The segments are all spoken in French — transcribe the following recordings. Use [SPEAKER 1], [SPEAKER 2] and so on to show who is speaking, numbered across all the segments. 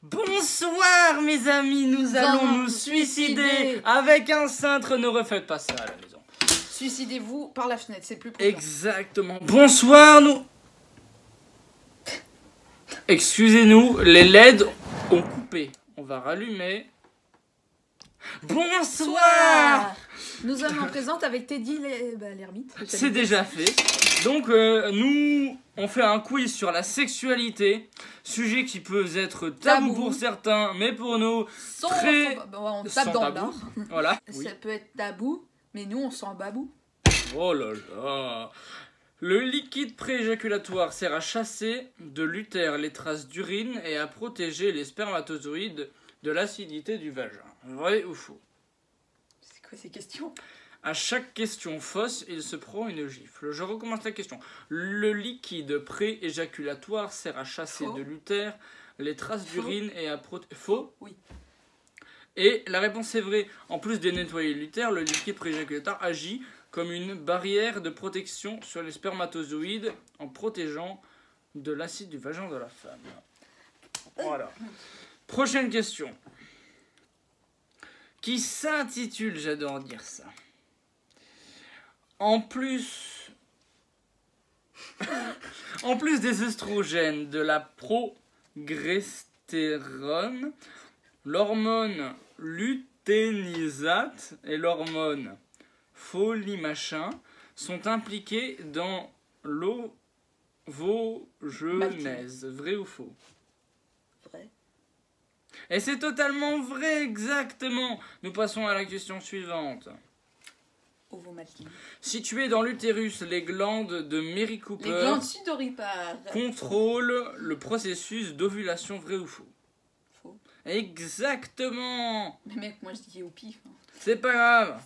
[SPEAKER 1] Bonsoir mes amis, nous allons nous suicider avec un cintre, ne refaites pas ça à la maison.
[SPEAKER 2] Suicidez-vous par la fenêtre, c'est plus prudent.
[SPEAKER 1] Exactement. Bonsoir, nous... Excusez-nous, les LED ont coupé. On va rallumer. Bonsoir.
[SPEAKER 2] Nous sommes en présente avec Teddy l'ermite.
[SPEAKER 1] C'est déjà fait. Donc nous, on fait un quiz sur la sexualité. Sujet qui peut être tabou pour certains, mais pour nous, très...
[SPEAKER 2] on tape dans le bar.
[SPEAKER 1] Voilà.
[SPEAKER 2] Ça peut être tabou, mais nous, on s'en babou.
[SPEAKER 1] Oh là là. Le liquide prééjaculatoire sert à chasser de l'utère les traces d'urine et à protéger les spermatozoïdes de l'acidité du vagin. Vrai ou faux?
[SPEAKER 2] C'est quoi ces questions?
[SPEAKER 1] À chaque question fausse, il se prend une gifle. Je recommence la question. Le liquide prééjaculatoire sert à chasser de l'utère les traces d'urine et à protéger... Faux?
[SPEAKER 2] Oui.
[SPEAKER 1] Et la réponse est vraie. En plus de nettoyer l'utère, le liquide prééjaculatoire agit comme une barrière de protection sur les spermatozoïdes en protégeant de l'acide du vagin de la femme. Voilà. Prochaine question. Qui s'intitule, j'adore dire ça. En plus des œstrogènes, de la progestérone, l'hormone luténisate et l'hormone folie-machin sont impliqués dans l'ovogenèse. Vrai ou faux?
[SPEAKER 2] Vrai.
[SPEAKER 1] Et c'est totalement vrai, exactement. Nous passons à la question suivante.
[SPEAKER 2] Ovomaltine.
[SPEAKER 1] Situées dans l'utérus, les glandes de Mary Cooper
[SPEAKER 2] les glandes sudoripares
[SPEAKER 1] contrôlent le processus d'ovulation. Vrai ou faux?
[SPEAKER 2] Faux.
[SPEAKER 1] Exactement.
[SPEAKER 2] Mais mec, moi je dis au pif. Hein.
[SPEAKER 1] C'est pas grave.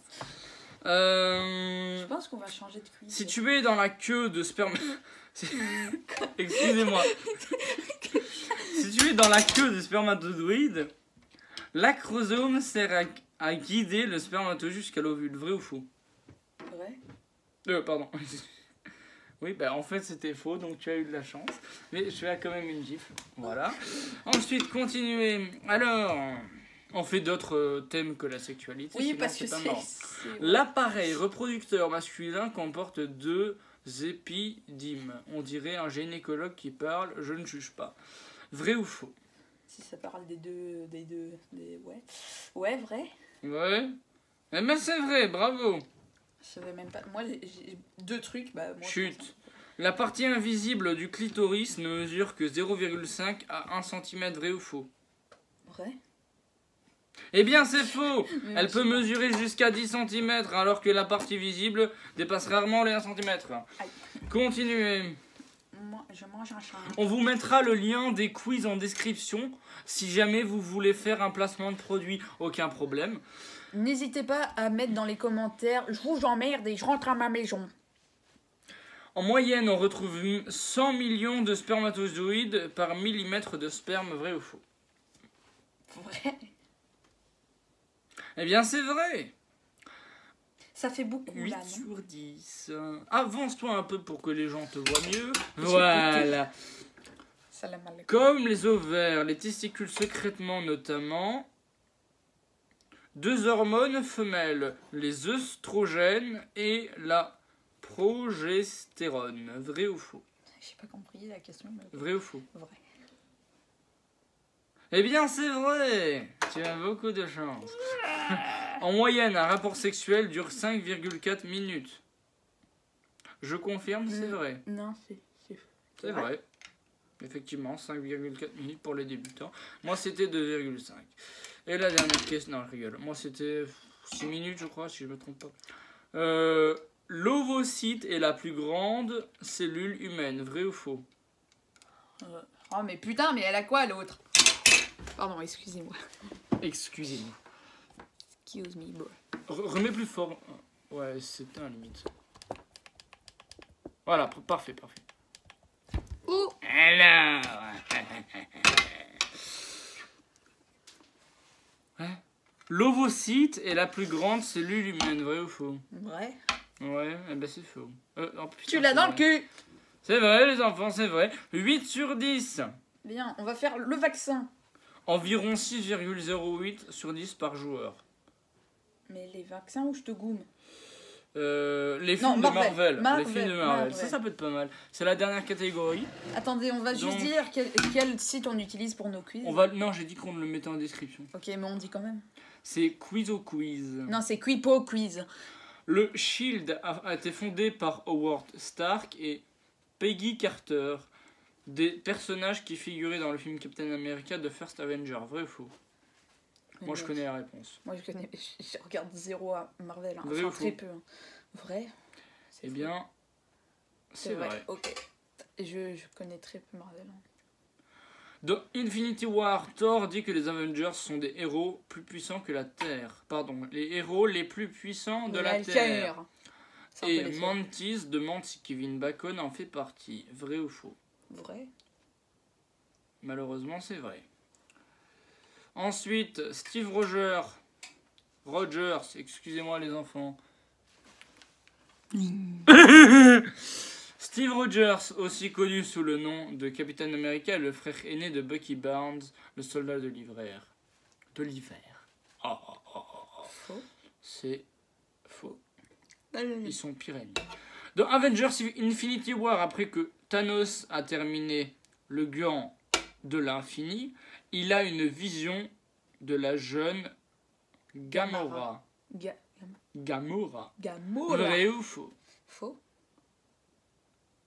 [SPEAKER 2] Je pense qu'on va changer de quiz.
[SPEAKER 1] Situé dans la queue de sperme... Excusez-moi. Situé dans la queue de spermatozoïde, l'acrosome sert à guider le spermatozoïde jusqu'à l'ovule. Vrai ou faux?
[SPEAKER 2] Vrai.
[SPEAKER 1] Pardon. Oui, bah en fait c'était faux, donc tu as eu de la chance. Mais je fais quand même une gifle. Voilà. Ensuite, continuez. Alors... On fait d'autres thèmes que la sexualité.
[SPEAKER 2] Oui, parce que
[SPEAKER 1] c'est... L'appareil reproducteur masculin comporte 2 épidymes. On dirait un gynécologue qui parle, je ne juge pas. Vrai ou faux?
[SPEAKER 2] Si ça parle des deux... Ouais. Ouais, vrai.
[SPEAKER 1] Ouais. Eh ben c'est vrai, bravo.
[SPEAKER 2] Je savais même pas... Moi, j'ai 2 trucs. Bah, moi,
[SPEAKER 1] chut. La partie invisible du clitoris ne mesure que 0,5 à 1 cm. Vrai ou faux?
[SPEAKER 2] Vrai.
[SPEAKER 1] Eh bien c'est faux. Elle peut mesurer jusqu'à 10 cm alors que la partie visible dépasse rarement les 1 cm. Continuez.
[SPEAKER 2] Moi, je mange un chat.
[SPEAKER 1] On vous mettra le lien des quiz en description si jamais vous voulez faire un placement de produit, aucun problème.
[SPEAKER 2] N'hésitez pas à mettre dans les commentaires, je vous emmerde et je rentre à ma maison.
[SPEAKER 1] En moyenne, on retrouve 100 millions de spermatozoïdes par millimètre de sperme. Vrai ou faux?
[SPEAKER 2] Vrai.
[SPEAKER 1] Eh bien, c'est vrai.
[SPEAKER 2] Ça fait beaucoup,
[SPEAKER 1] 8
[SPEAKER 2] là, non?
[SPEAKER 1] sur 10. Avance-toi un peu pour que les gens te voient mieux. Voilà. Comme les ovaires, les testicules secrètement notamment 2 hormones femelles, les œstrogènes et la progestérone. Vrai ou faux?
[SPEAKER 2] J'ai pas compris la question. Mais...
[SPEAKER 1] Vrai ou faux?
[SPEAKER 2] Vrai.
[SPEAKER 1] Eh bien, c'est vrai. Tu as beaucoup de chance. En moyenne, un rapport sexuel dure 5,4 minutes. Je confirme, c'est vrai.
[SPEAKER 2] Non,
[SPEAKER 1] c'est vrai. Effectivement, 5,4 minutes pour les débutants. Moi, c'était 2,5. Et la dernière question... Non, je rigole. Moi, c'était 6 minutes, je crois, si je ne me trompe pas. L'ovocyte est la plus grande cellule humaine. Vrai ou faux?
[SPEAKER 2] Oh, mais putain, mais elle a quoi, l'autre? Pardon, excusez-moi.
[SPEAKER 1] Excusez-moi.
[SPEAKER 2] Excuse me, boy.
[SPEAKER 1] Remets plus fort. Ouais, c'est un limite. Voilà, parfait.
[SPEAKER 2] Ouh.
[SPEAKER 1] Alors. L'ovocyte est la plus grande cellule humaine. Vrai ou faux?
[SPEAKER 2] Vrai.
[SPEAKER 1] Ouais, eh ben c'est faux. Putain,
[SPEAKER 2] tu l'as dans le cul.
[SPEAKER 1] C'est vrai, les enfants, c'est vrai. 8 sur 10.
[SPEAKER 2] Bien, on va faire le vaccin.
[SPEAKER 1] Environ 6,08 sur 10 par joueur.
[SPEAKER 2] Mais les vaccins ou je te goume?
[SPEAKER 1] Les films de Marvel. Les films de Marvel. Ça peut être pas mal. C'est la dernière catégorie.
[SPEAKER 2] Attendez, on va juste dire quel site on utilise pour nos quiz.
[SPEAKER 1] Non, j'ai dit qu'on le mettait en description.
[SPEAKER 2] Ok, mais on dit quand même.
[SPEAKER 1] C'est Quizo Quiz.
[SPEAKER 2] Non, c'est Quipo Quiz.
[SPEAKER 1] Le Shield a été fondé par Howard Stark et Peggy Carter, des personnages qui figuraient dans le film Captain America The First Avenger. Vrai ou faux? Moi, je connais la réponse.
[SPEAKER 2] Moi, je regarde zéro à Marvel. Hein.
[SPEAKER 1] Vrai ou
[SPEAKER 2] très
[SPEAKER 1] faux?
[SPEAKER 2] peu. Hein. Vrai?
[SPEAKER 1] Eh bien, c'est vrai.
[SPEAKER 2] Ok. Je connais très peu Marvel. Hein.
[SPEAKER 1] Dans Infinity War, Thor dit que les Avengers sont des héros plus puissants que la Terre. Pardon, les héros les plus puissants de la Terre. Et Mantis demande si Kevin Bacon en fait partie. Vrai ou faux?
[SPEAKER 2] Vrai.
[SPEAKER 1] Malheureusement, c'est vrai. Ensuite, Steve Rogers, excusez-moi les enfants. Steve Rogers, aussi connu sous le nom de Captain America, est le frère aîné de Bucky Barnes, le soldat de l'hiver.
[SPEAKER 2] Faux.
[SPEAKER 1] C'est faux. Ils sont pires ennemis. Dans Avengers Infinity War, après que Thanos a terminé le gant de l'infini, il a une vision de la jeune Gamora. Gamora. Vrai ou faux?
[SPEAKER 2] Faux.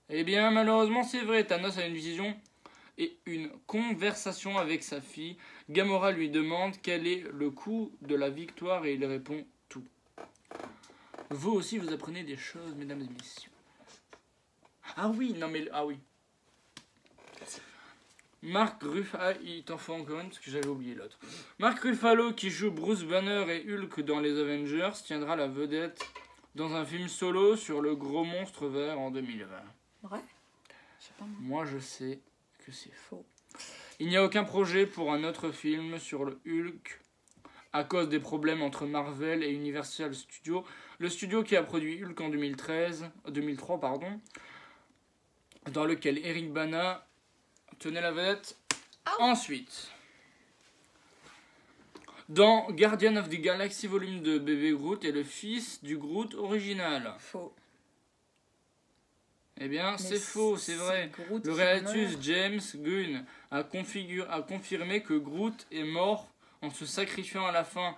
[SPEAKER 1] Eh bien, malheureusement, c'est vrai. Thanos a une vision et une conversation avec sa fille. Gamora lui demande quel est le coût de la victoire et il répond tout. Vous aussi, vous apprenez des choses, mesdames et messieurs. Ah oui, non mais... Ah oui. Mark Ruffalo... il t'en faut encore une parce que j'avais oublié l'autre. Mark Ruffalo, qui joue Bruce Banner et Hulk dans les Avengers, tiendra la vedette dans un film solo sur le gros monstre vert en 2020.
[SPEAKER 2] Vrai?
[SPEAKER 1] Moi, je sais que c'est faux. Il n'y a aucun projet pour un autre film sur le Hulk à cause des problèmes entre Marvel et Universal Studios. Le studio qui a produit Hulk en 2003, dans lequel Eric Bana tenait la vedette. Ensuite, dans Guardian of the Galaxy Volume 2, Bébé Groot est le fils du Groot original.
[SPEAKER 2] Faux.
[SPEAKER 1] Eh bien, c'est faux, c'est vrai. Le réalisateur James Gunn a confirmé que Groot est mort en se sacrifiant à la fin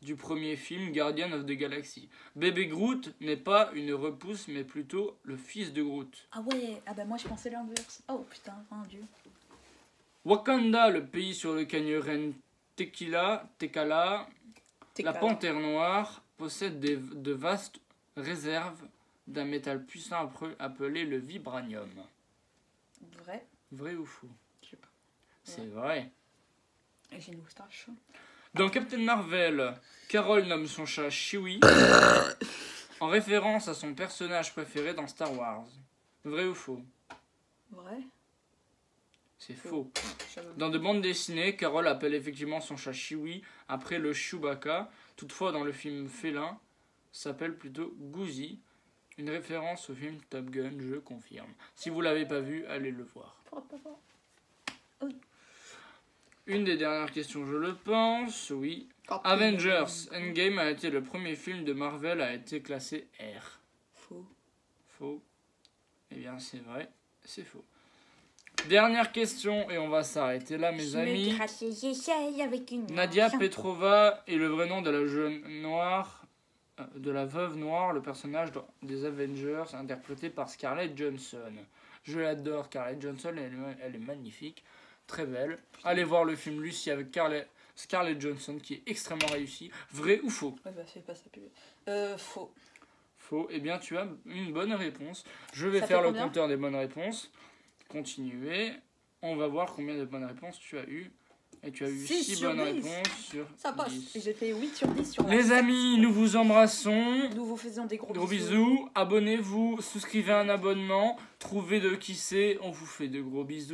[SPEAKER 1] du premier film Guardian of the Galaxy. Bébé Groot n'est pas une repousse, mais plutôt le fils de Groot.
[SPEAKER 2] Ah ouais, ah bah moi je pensais l'inverse. Oh putain, mon Dieu.
[SPEAKER 1] Wakanda, le pays sur lequel règne T'Challa, la panthère noire, possède de vastes réserves d'un métal puissant appelé le vibranium.
[SPEAKER 2] Vrai?
[SPEAKER 1] Vrai ou faux?
[SPEAKER 2] Je sais pas.
[SPEAKER 1] C'est vrai.
[SPEAKER 2] Et j'ai une moustache.
[SPEAKER 1] Dans Captain Marvel, Carol nomme son chat Chewie en référence à son personnage préféré dans Star Wars. Vrai ou faux?
[SPEAKER 2] Vrai?
[SPEAKER 1] C'est faux. Dans de bandes dessinées, Carol appelle effectivement son chat Chewie après le Chewbacca. Toutefois, dans le film Félin, s'appelle plutôt Goosey. Une référence au film Top Gun, je confirme. Si vous l'avez pas vu, allez le voir. Une des dernières questions, je le pense, oui. Avengers Endgame a été le premier film de Marvel à être classé R.
[SPEAKER 2] Faux.
[SPEAKER 1] Faux. Eh bien, c'est vrai, c'est faux. Dernière question, et on va s'arrêter là, mes amis. Nadia Petrova est le vrai nom de la jeune noire, de la veuve noire, le personnage des Avengers, interprété par Scarlett Johansson. Je l'adore, Scarlett Johansson, elle est magnifique, très belle. Allez voir le film Lucy avec Scarlett Johansson, qui est extrêmement réussi. Vrai ou faux?
[SPEAKER 2] Ouais, bah fais pas ça pub. Faux.
[SPEAKER 1] Faux. Eh bien, tu as une bonne réponse. Je vais faire le compteur des bonnes réponses. Continuez. On va voir combien de bonnes réponses tu as eu. Et tu as eu 6 bonnes réponses sur 10.
[SPEAKER 2] Ça passe. Et j'ai fait 8 sur 10 sur
[SPEAKER 1] les amis, nous vous embrassons.
[SPEAKER 2] Nous vous faisons des gros
[SPEAKER 1] bisous. Abonnez-vous, souscrivez un abonnement. Trouvez de qui c'est. On vous fait de gros bisous.